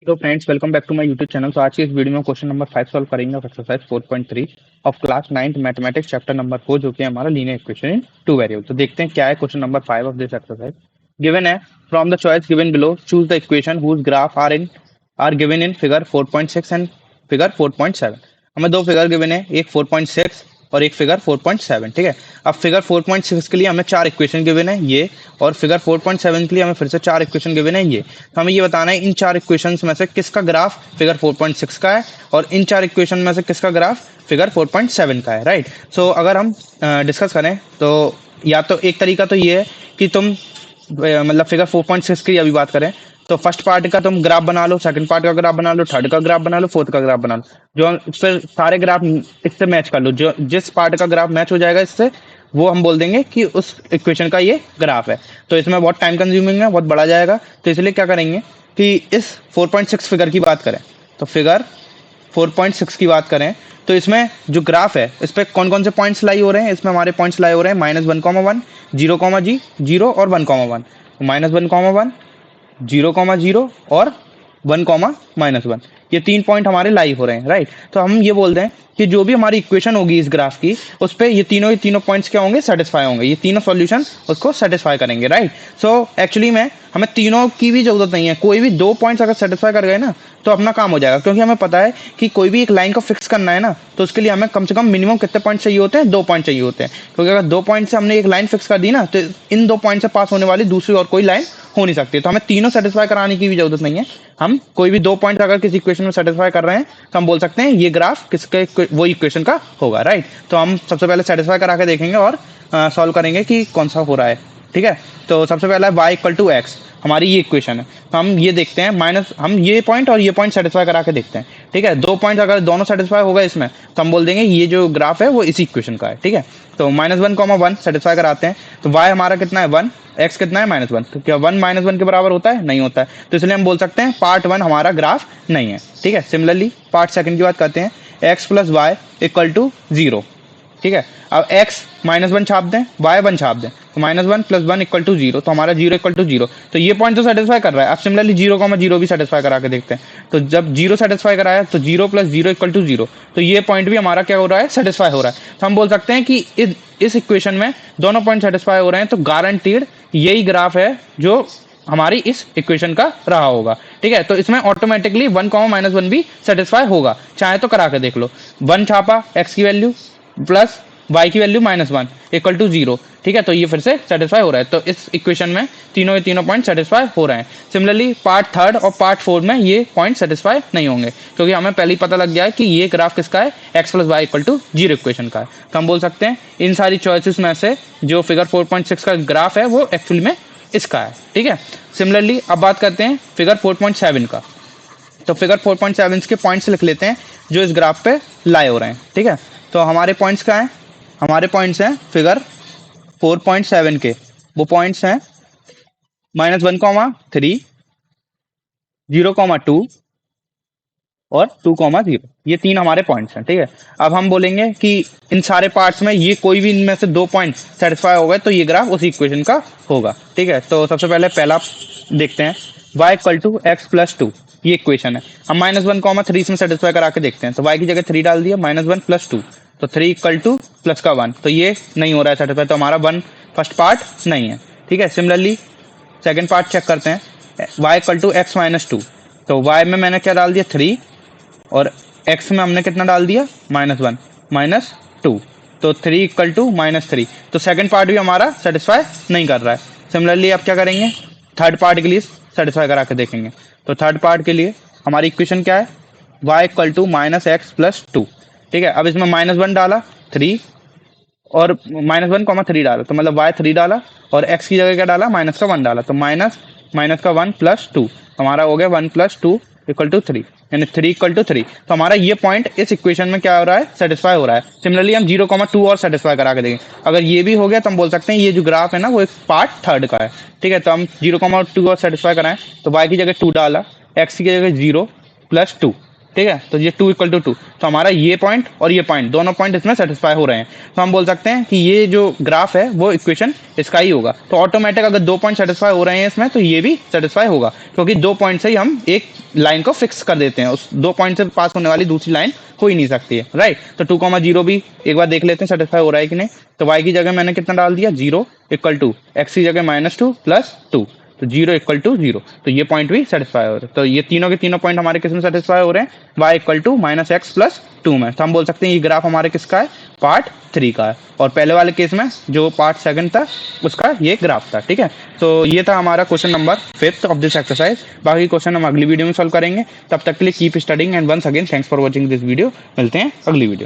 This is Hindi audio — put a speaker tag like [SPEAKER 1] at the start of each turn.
[SPEAKER 1] तो friends welcome back to my YouTube channel. तो आज की इस वीडियो में क्वेश्चन नंबर 5 सॉल्व करेंगे of exercise 4.3 of class 9th mathematics chapter number 4 जो कि है हमारा linear equation in two variable. तो देखते हैं क्या है question number 5 of this exercise. Given है from the choice given below choose the equation whose graph are given in figure 4.6 and figure 4.7। हमें दो फिगर गिवन है, एक 4.6 और एक फिगर 4.7। ठीक है, अब फिगर 4.6 के लिए हमें चार इक्वेशन गिवन है ये, और फिगर 4.7 के लिए हमें फिर से चार इक्वेशन गिवन है ये। तो हमें ये बताना है इन चार इक्वेशंस में से किसका ग्राफ फिगर 4.6 का है और इन चार इक्वेशन में से किसका ग्राफ फिगर 4.7 का है। राइट, सो अगर हम डिस्कस करें तो या तो एक तरीका तो ये है कि तुम मतलब फिगर 4.6 की अभी बात करें तो फर्स्ट पार्ट का तुम ग्राफ बना लो, सेकंड पार्ट का ग्राफ बना लो, थर्ड का ग्राफ बना लो, फोर्थ का ग्राफ बना लो, जो फिर सारे ग्राफ इससे मैच कर लो। जो जिस पार्ट का ग्राफ मैच हो जाएगा इससे वो हम बोल देंगे कि उस इक्वेशन का ये ग्राफ है। तो इसमें बहुत टाइम कंज्यूमिंग है, बहुत बड़ा जाएगा, तो इसलिए क्या करेंगे कि इस 4.6 फिगर की बात करें तो फिगर 4.6 की बात करें तो इसमें जो ग्राफ है इस पर कौन कौन से पॉइंट्स लाई हो रहे हैं। इसमें हमारे पॉइंट्स लाई हो रहे हैं -1,1, 0, जीरो और 1,1। -1,1, 0,0 और 1,-1, ये तीन पॉइंट हमारे लाइव हो रहे हैं। राइट, तो हम ये बोल दें कि जो भी हमारी इक्वेशन होगी इस ग्राफ की उस पर ये तीनों पॉइंट्स क्या होंगे, सेटिस्फाई होंगे, ये तीनों सॉल्यूशन उसको सेटिस्फाई करेंगे। राइट, सो एक्चुअली में हमें तीनों की भी जरूरत नहीं है, कोई भी दो पॉइंट्स अगर सेटिस्फाई कर गए ना तो अपना काम हो जाएगा, क्योंकि हमें पता है कि कोई भी एक लाइन को फिक्स करना है ना तो उसके लिए हमें कम से कम मिनिमम कितने पॉइंट चाहिए होते हैं, 2 पॉइंट चाहिए होते हैं। क्योंकि अगर 2 पॉइंट से हमने एक लाइन फिक्स कर दी ना तो इन 2 पॉइंट से पास होने वाली दूसरी और कोई लाइन हो नहीं सकती। तो हमें तीनों सेटिस्फाई कराने की भी जरूरत नहीं है, हम कोई भी 2 पॉइंट अगर किसी इक्वेशन में सेटिस्फाई कर रहे हैं तो हम बोल सकते हैं ये ग्राफ किसके वो इक्वेशन का होगा। राइट, तो हम सबसे पहले सेटिस्फाई करा के देखेंगे और सॉल्व करेंगे कि कौन सा हो रहा है। ठीक है, तो सबसे पहला है y=x, हमारी ये इक्वेशन है। तो हम ये देखते हैं हम ये पॉइंट और ये पॉइंट सेटिस्फाई करा के देखते हैं। ठीक है, 2 पॉइंट अगर दोनों सेटिस्फाई होगा इसमें तो हम बोल देंगे ये जो ग्राफ है वो इसी इक्वेशन का है। ठीक है, तो -1, 1 सेटिस्फाई कराते हैं तो y हमारा कितना है 1, x कितना है -1, तो क्या 1 -1 के बराबर होता है, नहीं होता है, तो इसलिए हम बोल सकते हैं पार्ट 1 हमारा ग्राफ नहीं है। ठीक है, सिमिलरली पार्ट सेकंड की बात करते हैं, x + y = 0। ठीक है, अब x -1 छाप दें, y 1 छाप दें, तो -1 + 1 = 0, तो हमारा 0 = 0, तो ये पॉइंट तो सेटिस्फाई कर रहा है। अब सिमिलरली 0,0 भी सेटिस्फाई करा के देखते हैं, तो जब 0 सेटिस्फाई कराया तो 0 + 0 = 0, तो ये पॉइंट भी हमारा क्या हो रहा है, सेटिस्फाई हो रहा है। तो हम बोल सकते हैं कि इस इक्वेशन में दोनों पॉइंट सेटिस्फाई हो रहे हैं, तो गारंटीड यही ग्राफ है जो हमारी इस इक्वेशन का रहा होगा। ठीक है, तो इसमें ऑटोमेटिकली 1, -1 भी सेटिस्फाई होगा, चाहे तो करा के देख लो। 1 छापा, x की वैल्यू प्लस y की वैल्यू -1 = 0। ठीक है, तो ये फिर से सेटिस्फाई हो रहा है, तो इस इक्वेशन में तीनों के तीनों पॉइंट सेटिस्फाई हो रहे हैं। सिमिलरली पार्ट थर्ड और पार्ट फोर्थ में ये पॉइंट सेटिस्फाई नहीं होंगे, क्योंकि हमें पहले ही पता लग गया है कि ये ग्राफ किसका है, x + y = 0 इक्वेशन का है। तो हम बोल सकते हैं इन सारी चॉइसेस में से जो फिगर 4.6 का ग्राफ है वो एक्चुअल में इसका है। ठीक है, सिमिलरली अब बात करते हैं फिगर 4.7 का। तो फिगर 4.7 के पॉइंट्स लिख लेते हैं जो इस ग्राफ पे लाए हो रहे हैं। ठीक है, तो हमारे पॉइंट्स क्या हैं, हमारे पॉइंट्स हैं फिगर 4.7 के, वो पॉइंट्स हैं -1,3, 0,2 और 2,0, ये तीन हमारे पॉइंट्स हैं। ठीक है, अब हम बोलेंगे कि इन सारे पार्ट्स में ये कोई भी इनमें से दो पॉइंट सेटिस्फाई हो गए तो ये ग्राफ उसी इक्वेशन का होगा। ठीक है, तो सबसे पहले पहला देखते हैं, y = x + 2, ये इक्वेशन है। हम -1,3 इसमें सेटिस्फाई करा के देखते हैं, तो y की जगह 3 डाल दिया, -1 + 2, तो 3 = +1, तो ये नहीं हो रहा है सेटिस्फाई, तो हमारा 1 फर्स्ट पार्ट नहीं है। ठीक है, सिमिलरली सेकेंड पार्ट चेक करते हैं, y = x - 2, तो y में मैंने क्या डाल दिया 3 और x में हमने कितना डाल दिया -1 -2, तो 3 = -3, तो सेकंड पार्ट भी हमारा सेटिस्फाई नहीं कर रहा है। सिमिलरली अब क्या करेंगे, थर्ड पार्ट के लिए सेटिस्फाई करा के देखेंगे। तो थर्ड पार्ट के लिए हमारी इक्वेशन क्या है, y = -x + 2। ठीक है, अब इसमें -1 डाला, 3 और -1,3 डाला, तो मतलब y 3 डाला और x की जगह क्या डाला, -1 डाला, तो -1 + 2, हमारा हो गया 1 + 2 = 3, यानी 3 = 3। तो हमारा ये पॉइंट इस इक्वेशन में क्या हो रहा है, सेटिस्फाई हो रहा है। सिमिलरली हम 0,2 और सेटिस्फाई करा के देंगे, अगर ये भी हो गया तो हम बोल सकते हैं ये जो ग्राफ है ना वो एक पार्ट थर्ड का है। ठीक है, तो हम 0,2 और सेटिस्फाई कराएं, तो y की जगह 2 डाला, x की जगह 0 + 2, ठीक है, तो ये 2 इक्वल टू 2, तो हमारा ये पॉइंट और ये पॉइंट दोनों पॉइंट इसमें सेटिस्फाई हो रहे हैं, तो हम बोल सकते हैं कि ये जो ग्राफ है वो इक्वेशन इसका ही होगा। तो ऑटोमेटिक अगर 2 पॉइंट सेटिस्फाई हो रहे हैं इसमें तो ये भी सेटिस्फाई होगा, क्योंकि 2 पॉइंट से ही हम एक लाइन को फिक्स कर देते हैं, उस 2 पॉइंट से पास होने वाली दूसरी लाइन हो ही नहीं सकती है, राइट। तो 2,0 भी एक बार देख लेते हैं सेटिस्फाई हो रहा है कि नहीं। तो y की जगह मैंने कितना डाल दिया, 0 इक्वल टू x की जगह -2 प्लस 2, तो 0 इक्वल टू 0, तो ये पॉइंट भी सेटिस्फाई हो रहे हैं। तो ये तीनों के तीनों पॉइंट हमारे किस में सेटिस्फाई हो रहे हैं, y equal to -x plus 2 में। तो हम बोल सकते हैं ये ग्राफ हमारे किसका है, पार्ट 3 का है, और पहले वाले केस में जो पार्ट 2 था उसका ये ग्राफ था, ठीक है। तो ये था हमारा question number 5 of this exercise. बाकी क्वेश्चन हम अगली वीडियो में सॉल्व करेंगे, तब तक के लिए keep studying and once again thanks for watching this video. मिलते हैं अगली वीडियो।